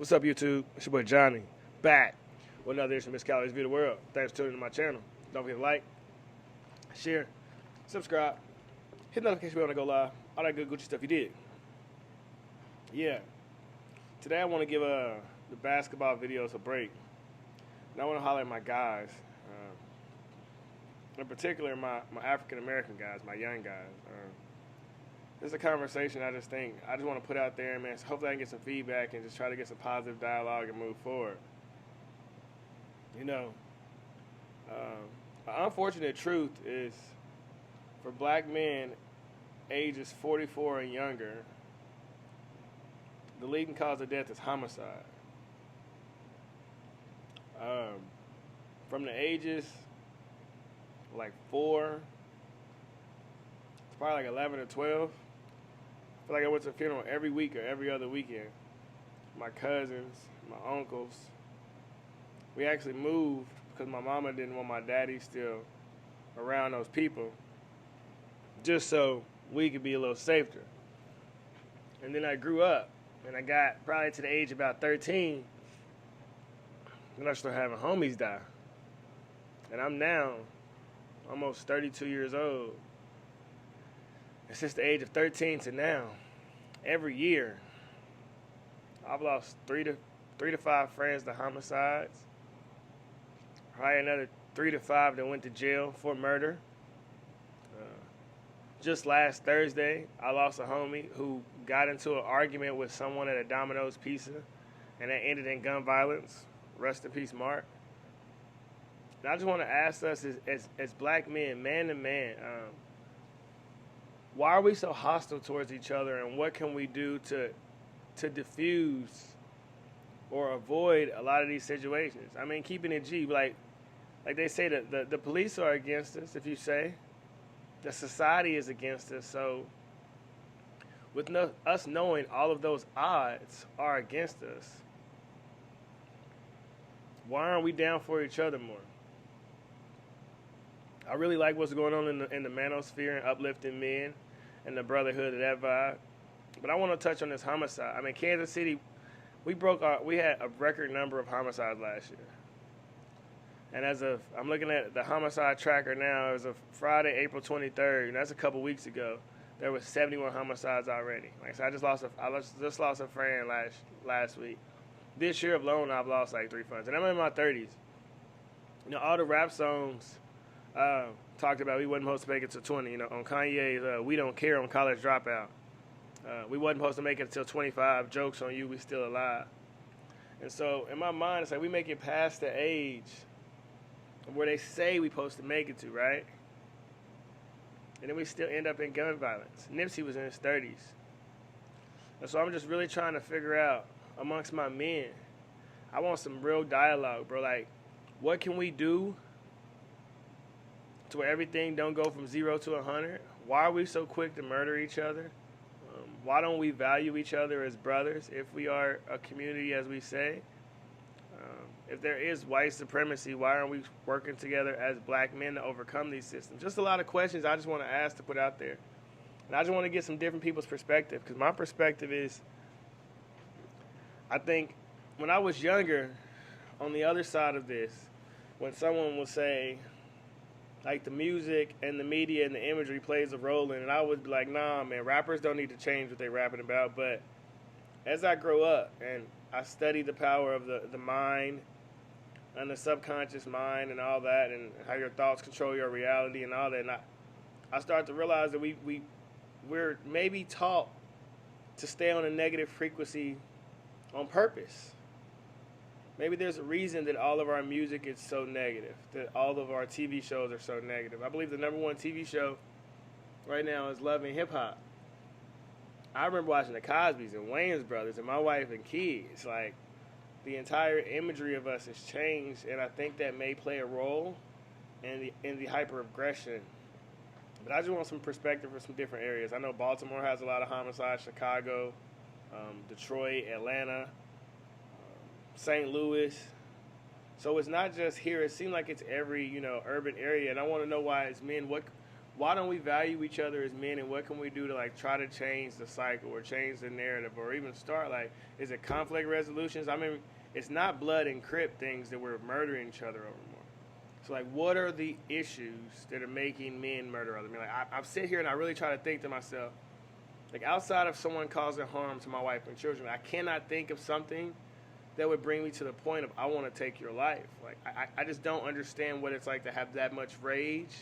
What's up, YouTube? It's your boy Johnny, back with another edition of Miss Callie's View of the World. Thanks for tuning in to my channel. Don't forget to like, share, subscribe, hit the notification bell when I go live. All that good Gucci stuff you did. Yeah. Today I want to give the basketball videos a break. And I want to highlight my guys. In particular, my African American guys, my young guys. This is a conversation I just want to put out there, man. So hopefully I can get some feedback and just try to get some positive dialogue and move forward. You know, the unfortunate truth is for black men ages 44 and younger, the leading cause of death is homicide. From the ages like 4, it's probably like 11 or 12. I feel like I went to a funeral every week or every other weekend. My cousins, my uncles. We actually moved because my mama didn't want my daddy still around those people, just so we could be a little safer. And then I grew up, and I got probably to the age of about 13, and I started having homies die. And I'm now almost 32 years old. And since the age of 13 to now, every year, I've lost three to five friends to homicides. Probably another 3 to 5 that went to jail for murder. Just last Thursday, I lost a homie who got into an argument with someone at a Domino's Pizza, and that ended in gun violence. Rest in peace, Mark. And I just want to ask us as black men, man to man, why are we so hostile towards each other, and what can we do to diffuse or avoid a lot of these situations? I mean, keeping it G, like they say, that the police are against us, if you say. The society is against us. So with us knowing all of those odds are against us, why aren't we down for each other more? I really like what's going on in the manosphere and uplifting men and the brotherhood of that vibe. But I want to touch on this homicide. I mean, Kansas City, we had a record number of homicides last year. And I'm looking at the homicide tracker now, as of Friday, April 23rd, and that's a couple weeks ago, there was 71 homicides already. Like I said, I just lost a friend last week. This year alone, I've lost like 3 friends, and I'm in my 30s. You know, all the rap songs talked about we wasn't supposed to make it to 20. You know, on Kanye's "We Don't Care" on College Dropout, we wasn't supposed to make it until 25. Jokes on you, we still alive. And so in my mind, it's like we make it past the age where they say we're supposed to make it to, right? And then we still end up in gun violence. Nipsey was in his 30s. And so I'm just really trying to figure out amongst my men, I want some real dialogue, bro. Like, what can we do to where everything don't go from 0 to 100? Why are we so quick to murder each other? Why don't we value each other as brothers if we are a community, as we say? If there is white supremacy, why aren't we working together as black men to overcome these systems? Just a lot of questions I just want to ask, to put out there. And I just want to get some different people's perspective, because my perspective is, I think when I was younger, on the other side of this, when someone will say, like, the music and the media and the imagery plays a role in it, I would be like, nah, man, rappers don't need to change what they're rapping about. But as I grow up and I study the power of the mind and the subconscious mind and all that, and how your thoughts control your reality and all that, and I start to realize that we're maybe taught to stay on a negative frequency on purpose. Maybe there's a reason that all of our music is so negative, that all of our TV shows are so negative. I believe the #1 TV show right now is Love and Hip Hop. I remember watching the Cosbys and Wayans Brothers and my wife and kids. Like, the entire imagery of us has changed, and I think that may play a role in the hyper-aggression. But I just want some perspective from some different areas. I know Baltimore has a lot of homicides, Chicago, Detroit, Atlanta, St. Louis. So it's not just here. It seems like it's every, urban area. And I want to know why, as men, why don't we value each other as men, and what can we do to like try to change the cycle or change the narrative or even start like, is it conflict resolutions? I mean, it's not blood and crip things that we're murdering each other over more. So like, what are the issues that are making men murder other men? Like I sit here and I really try to think to myself, like outside of someone causing harm to my wife and children, I cannot think of something that would bring me to the point of I want to take your life. Like I just don't understand what it's like to have that much rage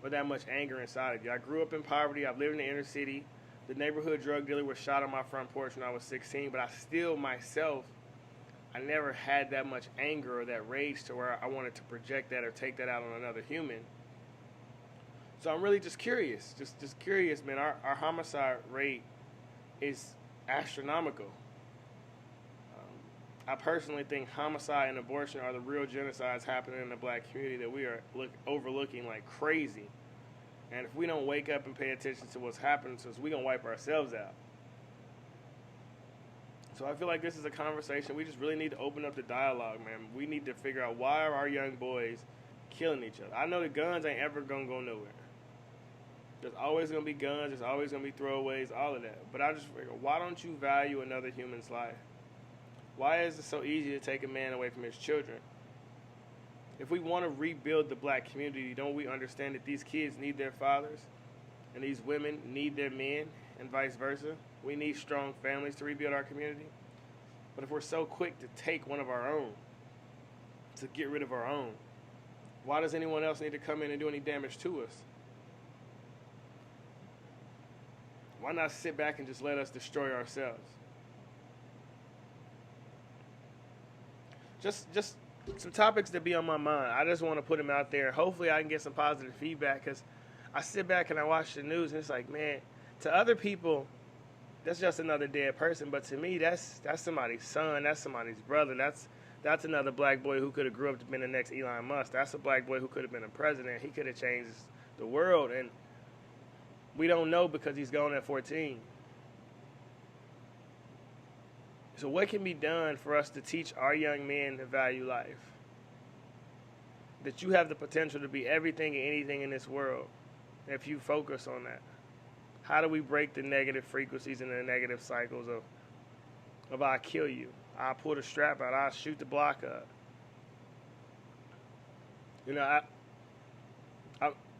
or that much anger inside of you. I grew up in poverty. I've lived in the inner city. The neighborhood drug dealer was shot on my front porch when I was 16, but I still myself, I never had that much anger or that rage to where I wanted to project that or take that out on another human. So I'm really just curious, just curious, man. Our homicide rate is astronomical. I personally think homicide and abortion are the real genocides happening in the black community that we are overlooking like crazy. And if we don't wake up and pay attention to what's happening to us, we're going to wipe ourselves out. So I feel like this is a conversation we just really need to open up the dialogue, man. We need to figure out, why are our young boys killing each other? I know the guns ain't ever going to go nowhere. There's always going to be guns. There's always going to be throwaways, all of that. But I just figure, why don't you value another human's life? Why is it so easy to take a man away from his children? If we want to rebuild the black community, don't we understand that these kids need their fathers and these women need their men and vice versa? We need strong families to rebuild our community. But if we're so quick to take one of our own, to get rid of our own, why does anyone else need to come in and do any damage to us? Why not sit back and just let us destroy ourselves? Just some topics that be on my mind. I just want to put them out there. Hopefully I can get some positive feedback, because I sit back and I watch the news and it's like, man, to other people, that's just another dead person. But to me, that's somebody's son. That's somebody's brother. That's another black boy who could have grew up to be the next Elon Musk. That's a black boy who could have been a president. He could have changed the world. And we don't know because he's gone at 14. So what can be done for us to teach our young men to value life? That you have the potential to be everything and anything in this world if you focus on that. How do we break the negative frequencies and the negative cycles of I'll kill you, I'll pull the strap out, I'll shoot the block up? You know,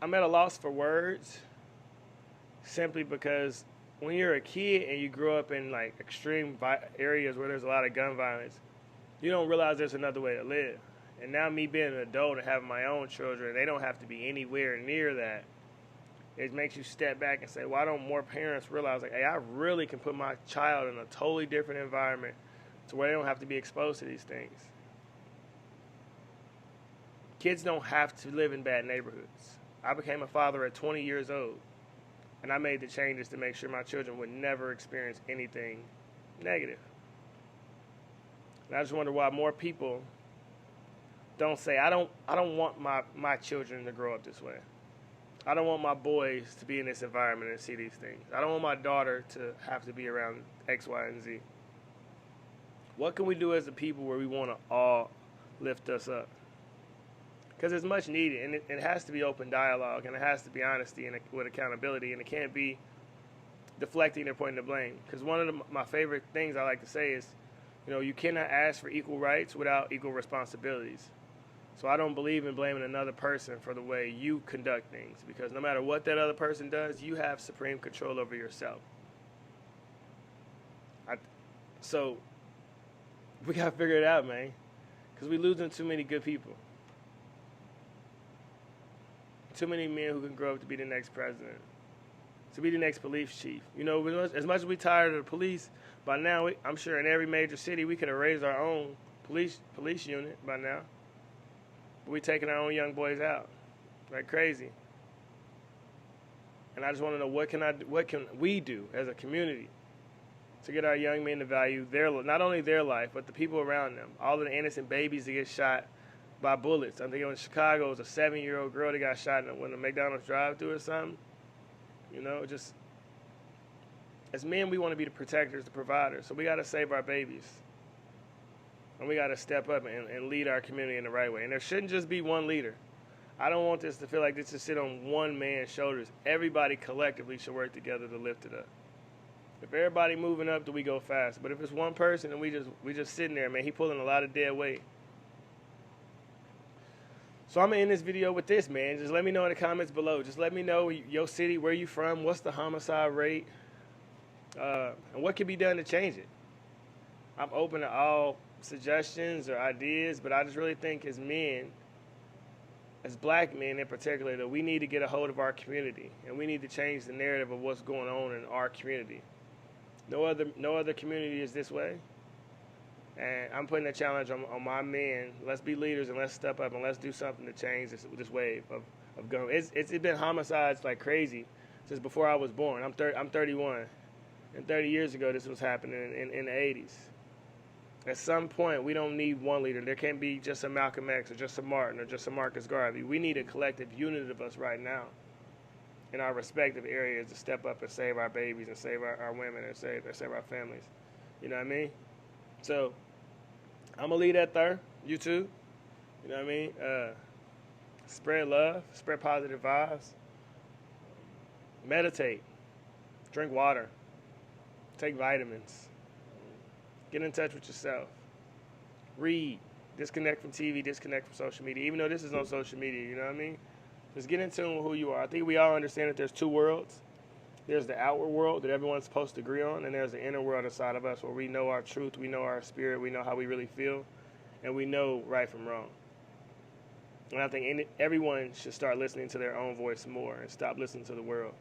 I'm at a loss for words simply because when you're a kid and you grow up in like extreme areas where there's a lot of gun violence, you don't realize there's another way to live. And now me being an adult and having my own children, they don't have to be anywhere near that. It makes you step back and say, why don't more parents realize, like, hey, I really can put my child in a totally different environment to where they don't have to be exposed to these things. Kids don't have to live in bad neighborhoods. I became a father at 20 years old. And I made the changes to make sure my children would never experience anything negative. And I just wonder why more people don't say, I don't want my children to grow up this way. I don't want my boys to be in this environment and see these things. I don't want my daughter to have to be around X, Y, and Z. What can we do as a people where we want to all lift us up? Because it's much needed, and it has to be open dialogue, and it has to be honesty and with accountability, and it can't be deflecting or pointing the blame. Because one of my favorite things I like to say is, you know, you cannot ask for equal rights without equal responsibilities. So I don't believe in blaming another person for the way you conduct things, because no matter what that other person does, you have supreme control over yourself. So we got to figure it out, man, because we're losing too many good people. Too many men who can grow up to be the next president, to be the next police chief. You know, as much as we're tired of the police, by now, I'm sure in every major city we could have raised our own police unit by now. But we're taking our own young boys out like crazy. And I just want to know, what can we do as a community to get our young men to value not only their life, but the people around them. All of the innocent babies that get shot by bullets. I'm thinking in Chicago, it was a 7-year-old girl that got shot when a McDonald's drive-thru or something. You know, just as men, we want to be the protectors, the providers. So we got to save our babies. And we got to step up and lead our community in the right way. And there shouldn't just be one leader. I don't want this to feel like this to sit on one man's shoulders. Everybody collectively should work together to lift it up. If everybody moving up, then we go fast. But if it's one person and we just sitting there, man, he pulling a lot of dead weight. So I'm gonna end this video with this, man. Just let me know in the comments below. Just let me know your city, where you from, what's the homicide rate, and what can be done to change it. I'm open to all suggestions or ideas, but I just really think as men, as black men in particular, that we need to get a hold of our community, and we need to change the narrative of what's going on in our community. No other community is this way, and I'm putting a challenge on my men. Let's be leaders and let's step up and let's do something to change this wave of gun. It's been homicides like crazy since before I was born. I'm 31, and 30 years ago this was happening in the 80s. At some point, we don't need one leader. There can't be just a Malcolm X or just a Martin or just a Marcus Garvey. We need a collective unit of us right now in our respective areas to step up and save our babies and save our women and save our families. You know what I mean? So I'm going to leave that there. You too. You know what I mean? Spread love. Spread positive vibes. Meditate. Drink water. Take vitamins. Get in touch with yourself. Read. Disconnect from TV. Disconnect from social media. Even though this is on social media, you know what I mean? Just get in tune with who you are. I think we all understand that there's two worlds. There's the outward world that everyone's supposed to agree on, and there's the inner world inside of us where we know our truth, we know our spirit, we know how we really feel, and we know right from wrong. And I think everyone should start listening to their own voice more and stop listening to the world.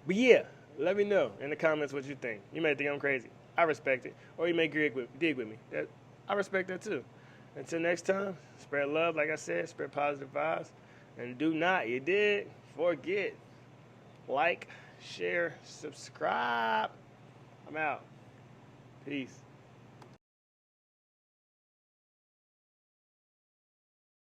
But yeah, let me know in the comments what you think. You may think I'm crazy. I respect it. Or you may dig with me. I respect that too. Until next time, spread love, like I said, spread positive vibes. And do not, you did, forget, like, share, subscribe. I'm out. Peace.